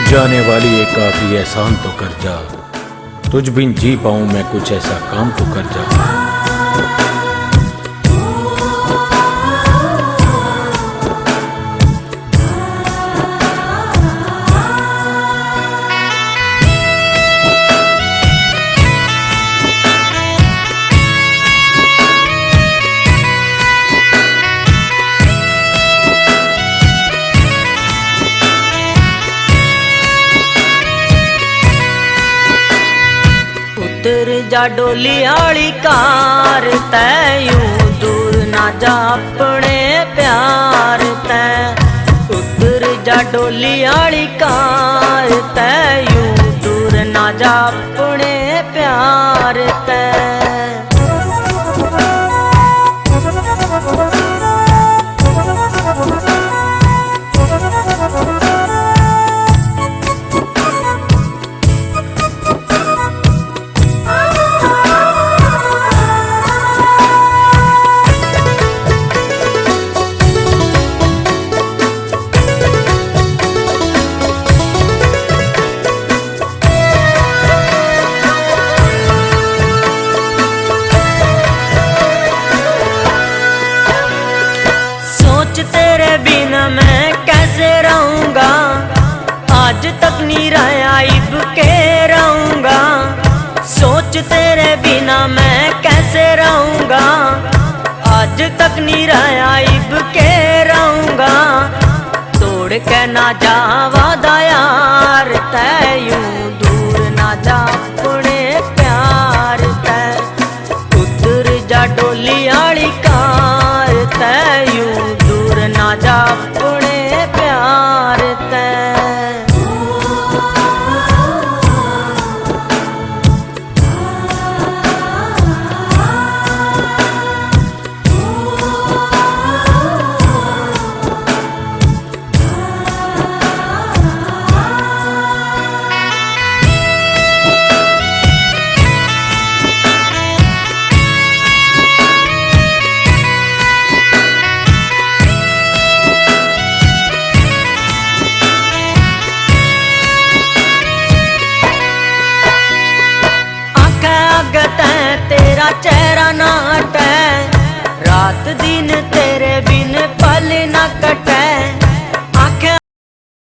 जाने वाली एक काफी एहसान तो कर जा, तुझ बिन जी पाऊं मैं कुछ ऐसा काम तो कर जा। उतर जा डोली आली कार तै, यूं दूर ना जा अपने प्यार तै। उतर जा डोली आली कार तै, यूं दूर ना जा अपने प्यार तै। तेरे बिना मैं कैसे रहूंगा, आज तक नहीं रहा इब के रहूंगा। सोच तेरे बिना मैं कैसे रहूंगा, आज तक नहीं रहा इब के रहूंगा। तोड़ के ना जा वादा यार तै, यूं दूर ना जा अपने प्यार तै। उतर जा डोली आली कार तै, यूं ना जा अपने प्यार तै। तेरा चेहरा नाट है, रात दिन ते